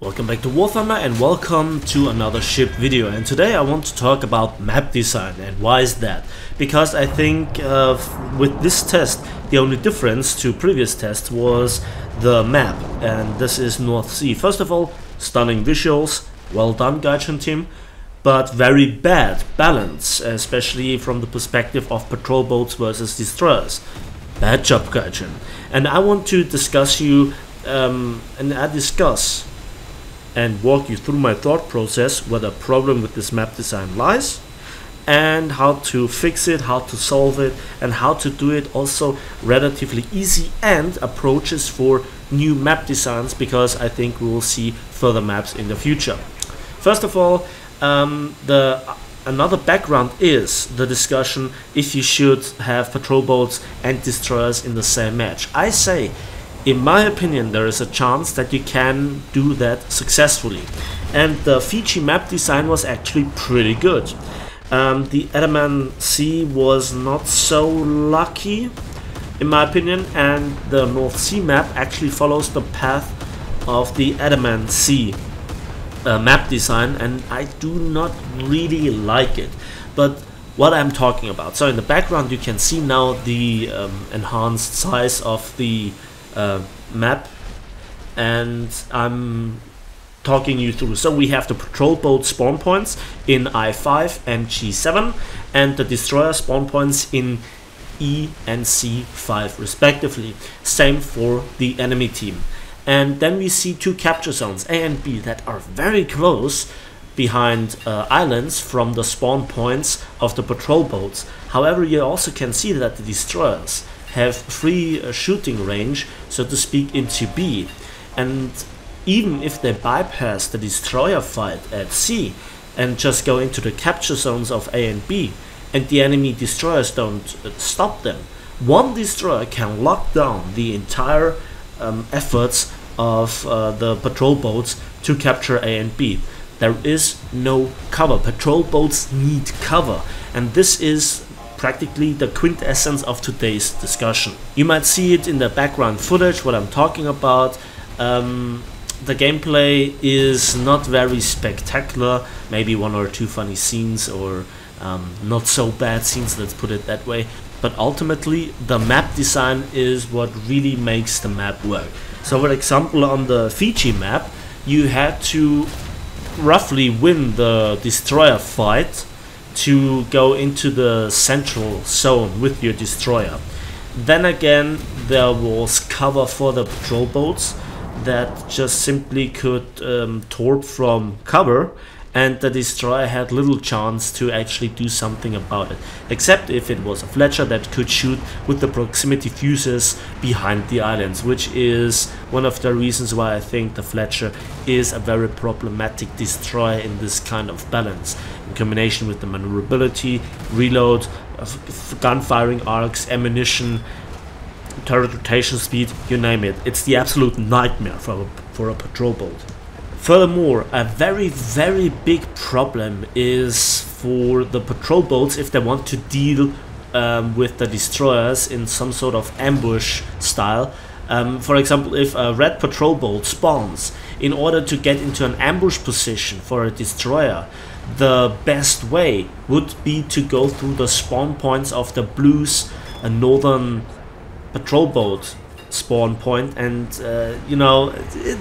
Welcome back to War Thunder and welcome to another ship video, and today I want to talk about map design. And why is that? Because I think with this test the only difference to previous tests was the map, and this is North Sea. First of all, stunning visuals, well done Gaijin team, but very bad balance, especially from the perspective of patrol boats versus destroyers. Bad job Gaijin. And I want to discuss and walk you through my thought process where the problem with this map design lies, and how to fix it, how to solve it, and how to do it also relatively easy and approaches for new map designs, because I think we will see further maps in the future. First of all, another background is the discussion if you should have patrol boats and destroyers in the same match. I say, in my opinion, there is a chance that you can do that successfully, and the Fiji map design was actually pretty good. The Andaman Sea was not so lucky in my opinion, and the North Sea map actually follows the path of the Andaman Sea map design, and I do not really like it. But what I'm talking about, so in the background you can see now the enhanced size of the map, and I'm talking you through. So we have the patrol boat spawn points in I5 and G7, and the destroyer spawn points in E and C5 respectively. Same for the enemy team. And then we see two capture zones, A and B, that are very close behind islands from the spawn points of the patrol boats. However, you also can see that the destroyers have free shooting range, so to speak, into B, and even if they bypass the destroyer fight at C and just go into the capture zones of A and B, and the enemy destroyers don't stop them, one destroyer can lock down the entire efforts of the patrol boats to capture A and B. There is no cover. Patrol boats need cover, and this is practically the quintessence of today's discussion. You might see it in the background footage what I'm talking about. The gameplay is not very spectacular, maybe one or two funny scenes, or not so bad scenes, let's put it that way, but ultimately the map design is what really makes the map work. So for example, on the Fiji map you had to roughly win the destroyer fight to go into the central zone with your destroyer. Then again, there was cover for the patrol boats that just simply could torp from cover, and the destroyer had little chance to actually do something about it, except if it was a Fletcher that could shoot with the proximity fuses behind the islands, which is one of the reasons why I think the Fletcher is a very problematic destroyer in this kind of balance, in combination with the maneuverability, reload, gun firing arcs, ammunition, turret rotation speed, you name it. It's the absolute nightmare for a patrol boat. Furthermore, a very big problem is for the patrol boats if they want to deal with the destroyers in some sort of ambush style. For example, if a red patrol boat spawns, in order to get into an ambush position for a destroyer, the best way would be to go through the spawn points of the blues and northern patrol boat spawn point, and you know,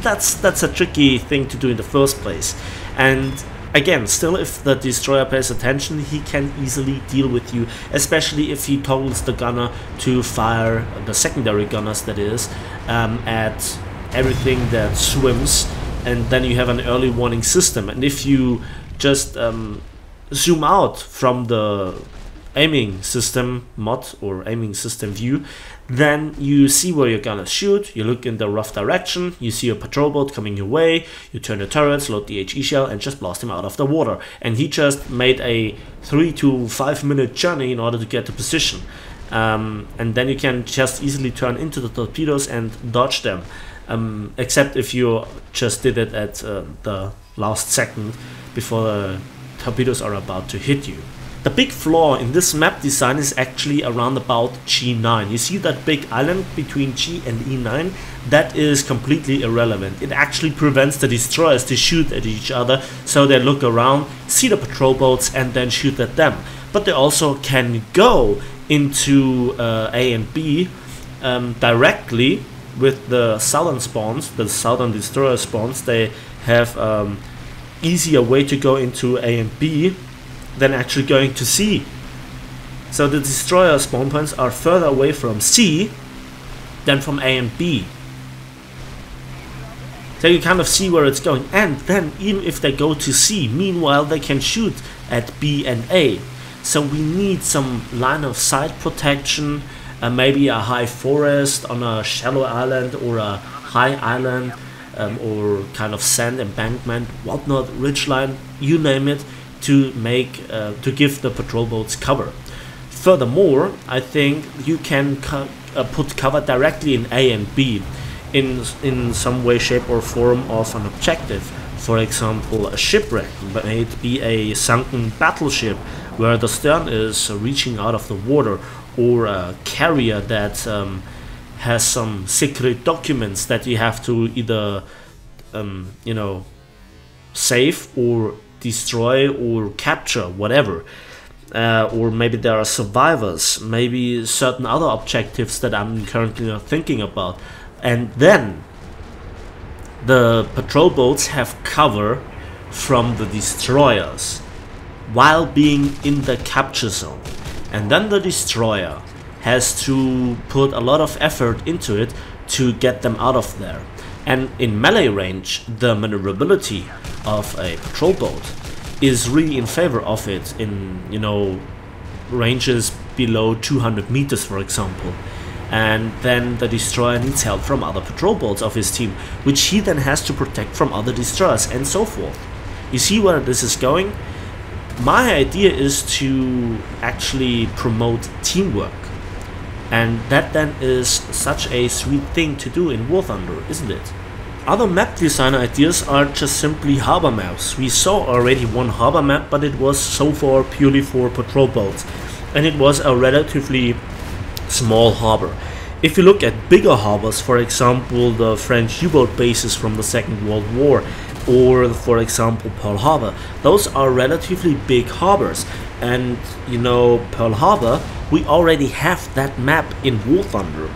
that's a tricky thing to do in the first place. And again, still, if the destroyer pays attention, he can easily deal with you, especially if he toggles the gunner to fire the secondary gunners, that is, at everything that swims, and then you have an early warning system. And if you just zoom out from the aiming system mod or aiming system view, then you see where you're gonna shoot, you look in the rough direction, you see a patrol boat coming your way, you turn the turrets, load the HE shell, and just blast him out of the water. And he just made a 3 to 5 minute journey in order to get to position. And then you can just easily turn into the torpedoes and dodge them, except if you just did it at the last second before the torpedoes are about to hit you. The big flaw in this map design is actually around about G9. You see that big island between G and E9? That is completely irrelevant. It actually prevents the destroyers to shoot at each other, so they look around, see the patrol boats and then shoot at them. But they also can go into A and B directly with the southern spawns, the southern destroyer spawns. They have easier way to go into A and B than actually going to C. So the destroyer spawn points are further away from C than from A and B. So you kind of see where it's going, and then even if they go to C, meanwhile they can shoot at B and A. So we need some line of sight protection, maybe a high forest on a shallow island or a high island, or kind of sand embankment, whatnot, ridgeline, you name it, to make to give the patrol boats cover. Furthermore, I think you can put cover directly in A and B in some way, shape or form of an objective. For example, a shipwreck, may it be a sunken battleship where the stern is reaching out of the water, or a carrier that has some secret documents that you have to either you know, save or destroy or capture, whatever. Or maybe there are survivors, maybe certain other objectives that I'm currently not thinking about. And then the patrol boats have cover from the destroyers while being in the capture zone. And then the destroyer has to put a lot of effort into it to get them out of there. And in melee range, the maneuverability of a patrol boat is really in favor of it in, you know, ranges below 200 meters, for example. And then the destroyer needs help from other patrol boats of his team, which he then has to protect from other destroyers and so forth. You see where this is going? My idea is to actually promote teamwork. And that then is such a sweet thing to do in War Thunder, isn't it? Other map design ideas are just simply harbor maps. We saw already one harbor map, but it was so far purely for patrol boats. And it was a relatively small harbor. If you look at bigger harbors, for example the French U-boat bases from the Second World War, or for example Pearl Harbor, those are relatively big harbors. And you know, Pearl Harbor, we already have that map in War Thunder.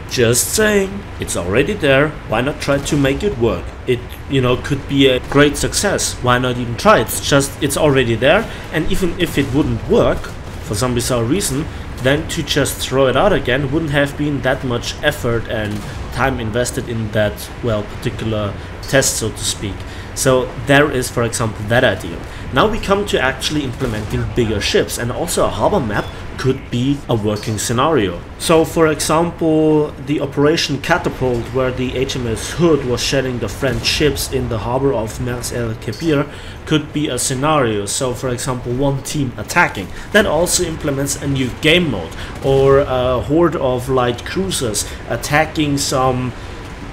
Just saying, it's already there, why not try to make it work? It, you know, could be a great success, why not even try? It's already there, and even if it wouldn't work, for some bizarre reason, then to just throw it out again wouldn't have been that much effort and time invested in that, well, particular test, so to speak. So there is, for example, that idea. Now we come to actually implementing bigger ships, and also a harbor map could be a working scenario. So for example, the Operation Catapult, where the HMS Hood was shelling the French ships in the harbor of Mers el Kebir, could be a scenario. So for example, one team attacking. That also implements a new game mode, or a horde of light cruisers attacking some,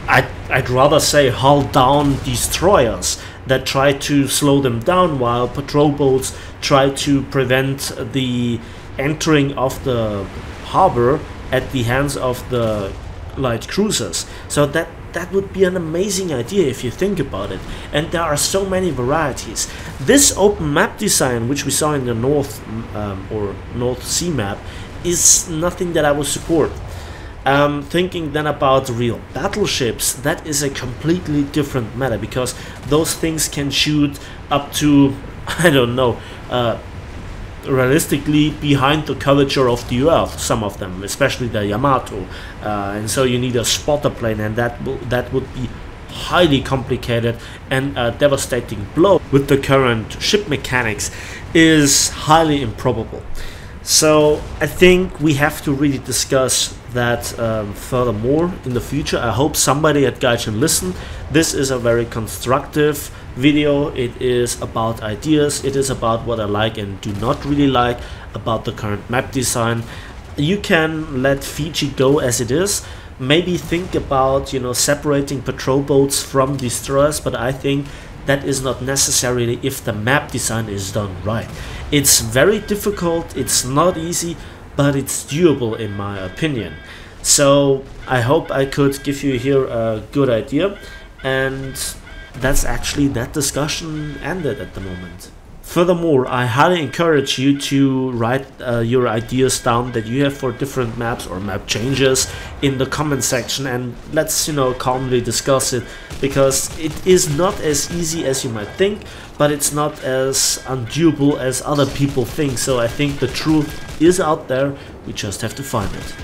I'd rather say hull down destroyers that try to slow them down, while patrol boats try to prevent the entering of the harbor at the hands of the light cruisers. So that would be an amazing idea if you think about it, and there are so many varieties. This open map design, which we saw in the North or North Sea map, is nothing that I would support. Thinking then about real battleships, that is a completely different matter, because those things can shoot up to, I don't know, realistically behind the curvature of the Earth, some of them, especially the Yamato, and so you need a spotter plane, and that would be highly complicated, and a devastating blow with the current ship mechanics is highly improbable. So I think we have to really discuss that furthermore in the future. I hope somebody at Gaijin listened. This is a very constructive video. It is about ideas, it is about what I like and do not really like about the current map design. You can let Fiji go as it is, maybe think about, you know, separating patrol boats from destroyers, but I think that is not necessarily if the map design is done right. It's very difficult, it's not easy, but it's doable in my opinion. So I hope I could give you here a good idea, and that's actually that discussion ended at the moment. Furthermore, I highly encourage you to write your ideas down that you have for different maps or map changes in the comment section, and let's calmly discuss it, because it is not as easy as you might think, but it's not as undoable as other people think. So I think the truth is out there, we just have to find it.